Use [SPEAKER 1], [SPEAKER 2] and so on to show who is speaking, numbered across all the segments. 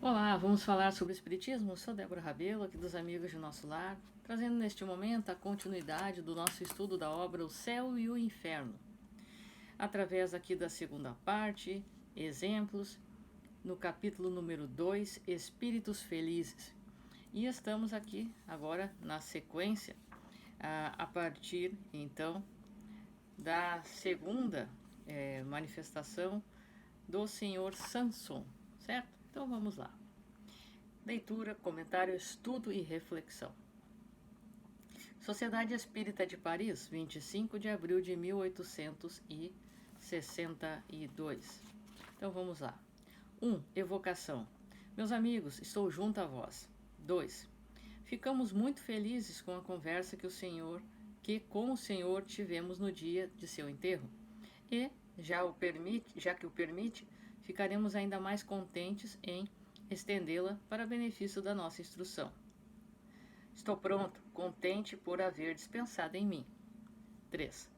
[SPEAKER 1] Olá, vamos falar sobre Espiritismo? Eu sou Débora Rabelo, aqui dos Amigos de Nosso Lar, trazendo neste momento a continuidade do nosso estudo da obra O Céu e o Inferno, através aqui da segunda parte, exemplos, no capítulo número 2, Espíritos Felizes. E estamos aqui agora na sequência, a partir então da segunda manifestação do Senhor Sanson, certo? Então vamos lá. Leitura, comentário, estudo e reflexão. Sociedade Espírita de Paris, 25 de abril de 1862. Então vamos lá. 1. Evocação. Meus amigos, estou junto a vós. 2. Ficamos muito felizes com a conversa que com o Senhor tivemos no dia de seu enterro. E, já que o permite, ficaremos ainda mais contentes em estendê-la para benefício da nossa instrução. Estou pronto, contente por haver dispensado em mim. 3.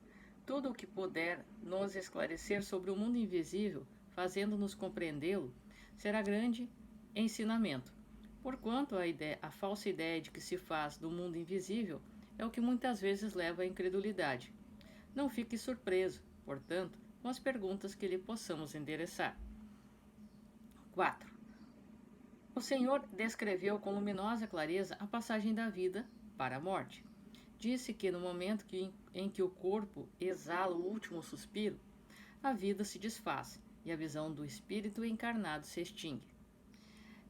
[SPEAKER 1] Tudo o que puder nos esclarecer sobre o mundo invisível, fazendo-nos compreendê-lo, será grande ensinamento, porquanto a falsa ideia de que se faz do mundo invisível é o que muitas vezes leva à incredulidade. Não fique surpreso, portanto, com as perguntas que lhe possamos endereçar. 4. O Senhor descreveu com luminosa clareza a passagem da vida para a morte. Disse que no momento em que o corpo exala o último suspiro, a vida se desfaz e a visão do espírito encarnado se extingue.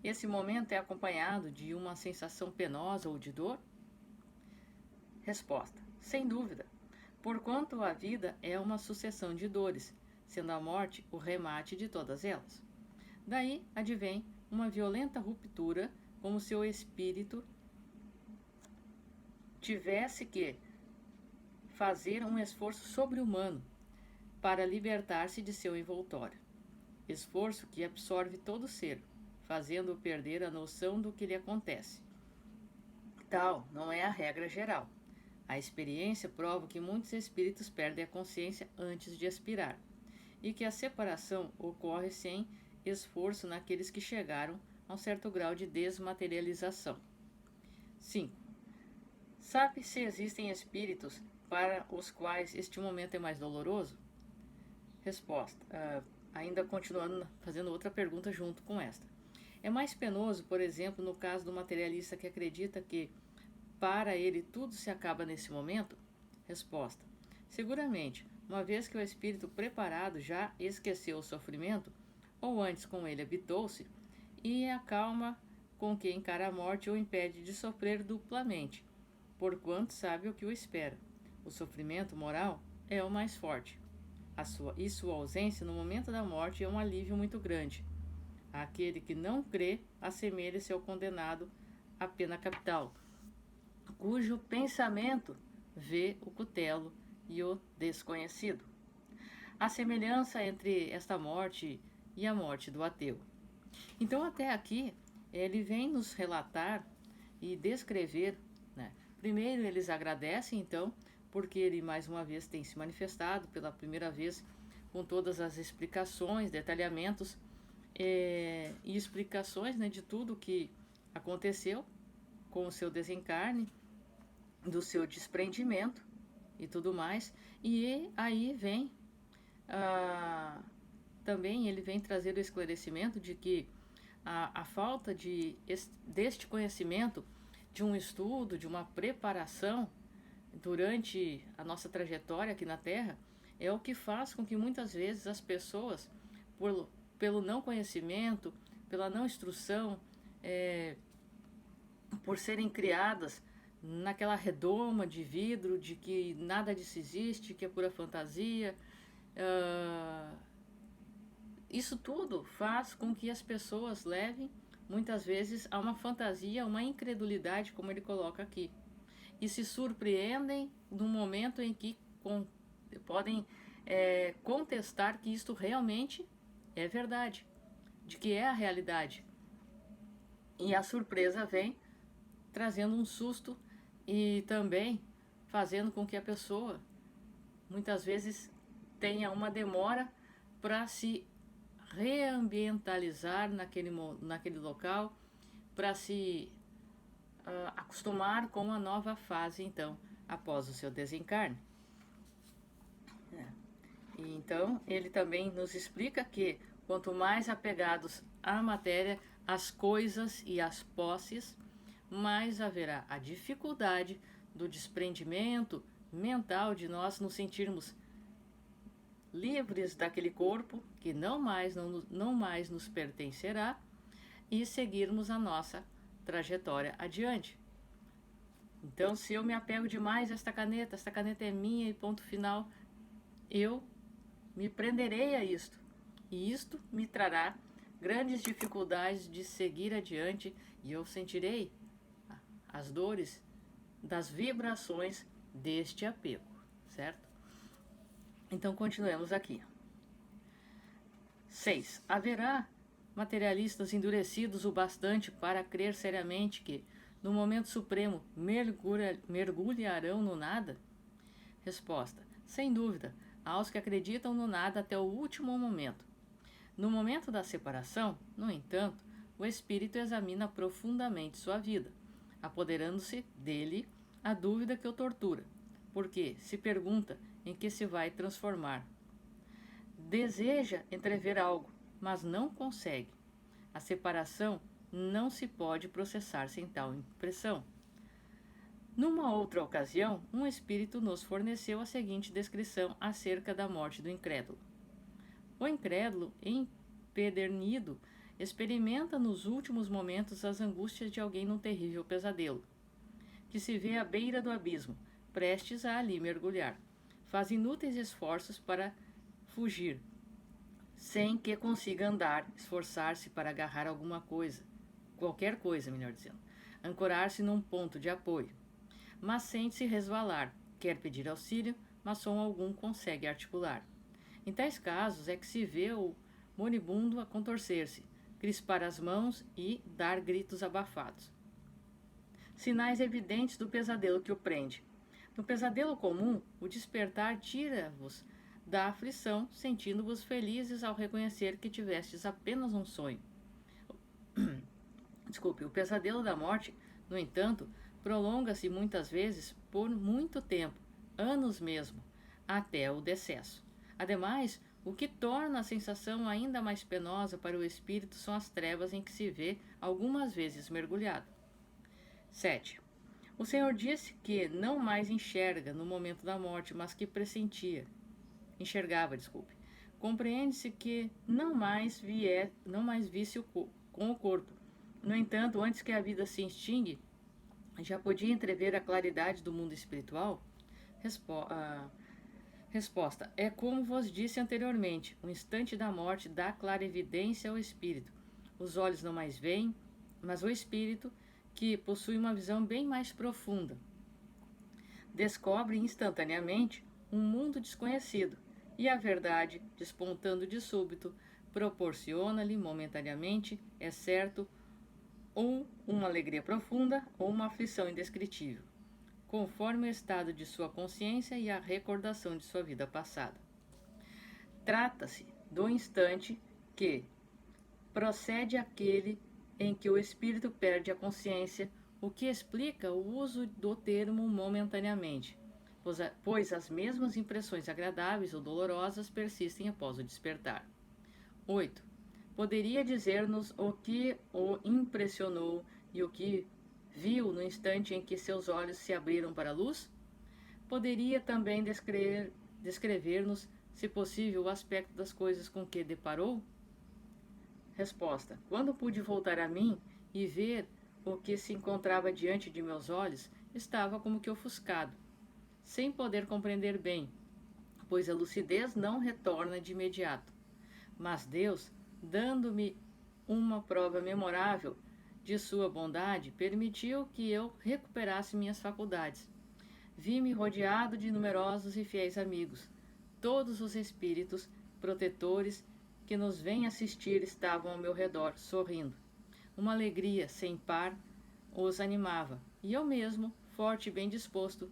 [SPEAKER 1] Esse momento é acompanhado de uma sensação penosa ou de dor? Resposta: sem dúvida, porquanto a vida é uma sucessão de dores, sendo a morte o remate de todas elas. Daí advém uma violenta ruptura, como se o espírito tivesse que fazer um esforço sobre-humano para libertar-se de seu envoltório. Esforço que absorve todo o ser, fazendo-o perder a noção do que lhe acontece. Tal não é a regra geral. A experiência prova que muitos espíritos perdem a consciência antes de expirar, e que a separação ocorre sem esforço naqueles que chegaram a um certo grau de desmaterialização. 5. Sabe se existem espíritos para os quais este momento é mais doloroso? Resposta. Ainda continuando fazendo outra pergunta junto com esta. É mais penoso, por exemplo, no caso do materialista que acredita que para ele tudo se acaba nesse momento? Resposta. Seguramente, uma vez que o espírito preparado já esqueceu o sofrimento, ou antes com ele habitou-se, e a calma com que encara a morte o impede de sofrer duplamente, porquanto sabe o que o espera. O sofrimento moral é o mais forte. Sua ausência no momento da morte é um alívio muito grande. Aquele que não crê assemelha-se ao condenado à pena capital, cujo pensamento vê o cutelo e o desconhecido. A semelhança entre esta morte e a morte do ateu. Então, até aqui, ele vem nos relatar e descrever, né? Primeiro, eles agradecem, então, porque ele mais uma vez tem se manifestado pela primeira vez com todas as explicações, detalhamentos e explicações, né, de tudo que aconteceu com o seu desencarne, do seu desprendimento e tudo mais. E aí vem também ele vem trazer o esclarecimento de que a falta deste conhecimento, de um estudo, de uma preparação durante a nossa trajetória aqui na Terra, é o que faz com que muitas vezes as pessoas, pelo não conhecimento, pela não instrução, por serem criadas naquela redoma de vidro de que nada disso existe, que é pura fantasia, isso tudo faz com que as pessoas levem muitas vezes a uma fantasia, uma incredulidade, como ele coloca aqui, e se surpreendem no momento em que podem contestar que isto realmente é verdade, de que é a realidade. E a surpresa vem trazendo um susto e também fazendo com que a pessoa muitas vezes tenha uma demora para se reambientalizar naquele local para se acostumar com a nova fase, então, após o seu desencarne. E então, ele também nos explica que quanto mais apegados à matéria, às coisas e às posses, mais haverá a dificuldade do desprendimento mental de nós nos sentirmos livres daquele corpo que não mais nos pertencerá e seguirmos a nossa trajetória adiante. Então, se eu me apego demais a esta caneta é minha e ponto final, eu me prenderei a isto. E isto me trará grandes dificuldades de seguir adiante e eu sentirei as dores das vibrações deste apego, certo? Então, continuemos aqui. 6. Haverá materialistas endurecidos o bastante para crer seriamente que, no momento supremo, mergulharão no nada? Resposta. Sem dúvida, aos que acreditam no nada até o último momento. No momento da separação, no entanto, o espírito examina profundamente sua vida, apoderando-se dele a dúvida que o tortura, porque se pergunta em que se vai transformar. Deseja entrever algo, mas não consegue. A separação não se pode processar sem tal impressão. Numa outra ocasião, um espírito nos forneceu a seguinte descrição acerca da morte do incrédulo. O incrédulo, empedernido, experimenta nos últimos momentos as angústias de alguém num terrível pesadelo, que se vê à beira do abismo, prestes a ali mergulhar. Faz inúteis esforços para fugir, sem que consiga andar, esforçar-se para agarrar alguma coisa, qualquer coisa, melhor dizendo, ancorar-se num ponto de apoio. Mas sente-se resvalar, quer pedir auxílio, mas som algum consegue articular. Em tais casos é que se vê o moribundo a contorcer-se, crispar as mãos e dar gritos abafados. Sinais evidentes do pesadelo que o prende. No pesadelo comum, o despertar tira-vos da aflição, sentindo-vos felizes ao reconhecer que tivestes apenas um sonho. O pesadelo da morte, no entanto, prolonga-se muitas vezes por muito tempo, anos mesmo, até o decesso. Ademais, o que torna a sensação ainda mais penosa para o espírito são as trevas em que se vê algumas vezes mergulhado. 7. O Senhor disse que não mais enxerga no momento da morte, mas que enxergava. Compreende-se que não mais visse com o corpo. No entanto, antes que a vida se extingue, já podia entrever a claridade do mundo espiritual? Resposta. É como vos disse anteriormente, o instante da morte dá clarividência ao espírito. Os olhos não mais veem, mas o espírito, que possui uma visão bem mais profunda, descobre instantaneamente um mundo desconhecido, e a verdade, despontando de súbito, proporciona-lhe momentaneamente, é certo, ou uma alegria profunda ou uma aflição indescritível, conforme o estado de sua consciência e a recordação de sua vida passada. Trata-se do instante que procede aquele em que o espírito perde a consciência, o que explica o uso do termo momentaneamente, pois as mesmas impressões agradáveis ou dolorosas persistem após o despertar. 8. Poderia dizer-nos o que o impressionou e o que viu no instante em que seus olhos se abriram para a luz? Poderia também descrever-nos, se possível, o aspecto das coisas com que deparou? Resposta. Quando pude voltar a mim e ver o que se encontrava diante de meus olhos, estava como que ofuscado, sem poder compreender bem, pois a lucidez não retorna de imediato. Mas Deus, dando-me uma prova memorável de sua bondade, permitiu que eu recuperasse minhas faculdades. Vi-me rodeado de numerosos e fiéis amigos. Todos os espíritos protetores que nos vêm assistir estavam ao meu redor, sorrindo. Uma alegria sem par os animava, e eu mesmo, forte e bem disposto,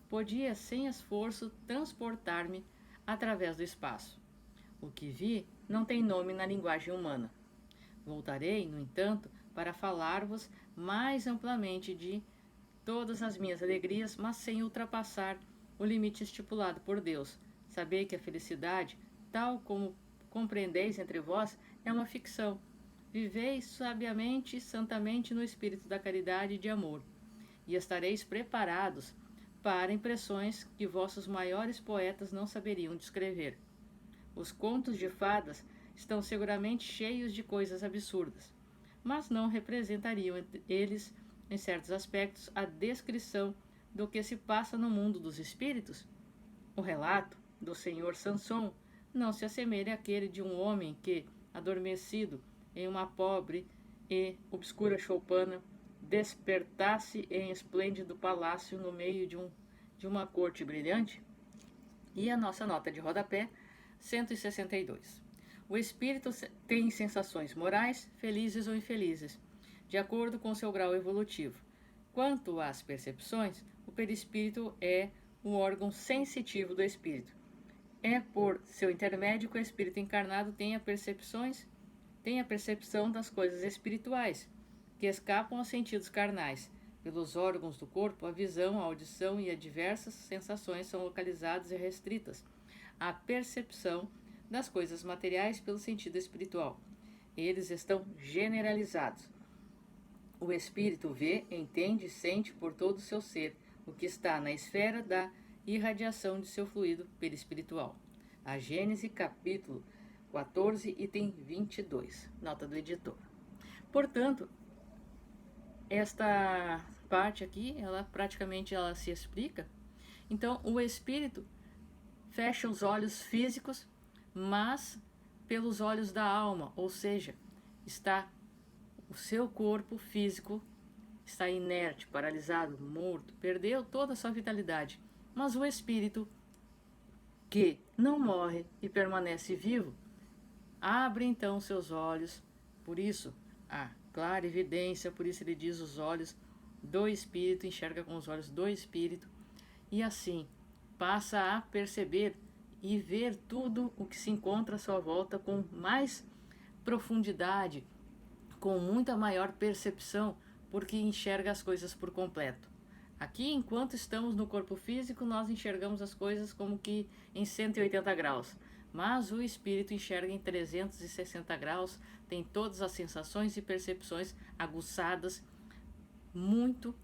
[SPEAKER 1] podia sem esforço transportar-me através do espaço. O que vi não tem nome na linguagem humana. Voltarei, no entanto, para falar-vos mais amplamente de todas as minhas alegrias, mas sem ultrapassar o limite estipulado por Deus. Sabei que a felicidade, tal como compreendeis entre vós, é uma ficção. Viveis sabiamente e santamente no espírito da caridade e de amor, e estareis preparados para impressões que vossos maiores poetas não saberiam descrever. Os contos de fadas estão seguramente cheios de coisas absurdas, mas não representariam eles, em certos aspectos, a descrição do que se passa no mundo dos espíritos? O relato do senhor Sanson não se assemelha àquele de um homem que, adormecido em uma pobre e obscura choupana, despertasse em esplêndido palácio no meio de uma corte brilhante? E a nossa nota de rodapé, 162. O espírito tem sensações morais, felizes ou infelizes, de acordo com seu grau evolutivo. Quanto às percepções, o perispírito é o órgão sensitivo do espírito. É por seu intermédio que o espírito encarnado tem a percepção das coisas espirituais, que escapam aos sentidos carnais. Pelos órgãos do corpo, a visão, a audição e as diversas sensações são localizadas e restritas à percepção das coisas materiais pelo sentido espiritual. Eles estão generalizados. O espírito vê, entende e sente por todo o seu ser o que está na esfera da irradiação de seu fluido perispiritual. A Gênese, capítulo 14, item 22. Nota do editor. Portanto, esta parte aqui, ela se explica. Então, o espírito fecha os olhos físicos, mas pelos olhos da alma, ou seja, o seu corpo físico está inerte, paralisado, morto, perdeu toda a sua vitalidade. Mas o espírito, que não morre e permanece vivo, abre então seus olhos. Por isso, a clara evidência, por isso ele diz os olhos do espírito, enxerga com os olhos do espírito, e assim passa a perceber e ver tudo o que se encontra à sua volta com mais profundidade, com muita maior percepção, porque enxerga as coisas por completo. Aqui, enquanto estamos no corpo físico, nós enxergamos as coisas como que em 180 graus, mas o espírito enxerga em 360 graus, tem todas as sensações e percepções aguçadas, muito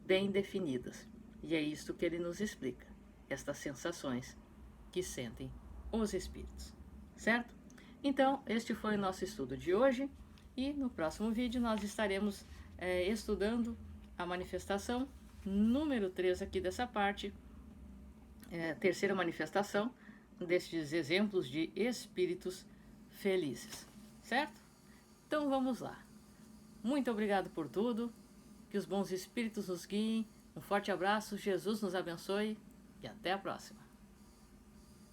[SPEAKER 1] bem definidas. E é isto que ele nos explica, estas sensações que sentem os espíritos, certo? Então, este foi o nosso estudo de hoje, e no próximo vídeo nós estaremos estudando a manifestação número 3 aqui dessa parte, terceira manifestação destes exemplos de espíritos felizes, certo? Então vamos lá. Muito obrigado por tudo, que os bons espíritos nos guiem, um forte abraço, Jesus nos abençoe e até a próxima.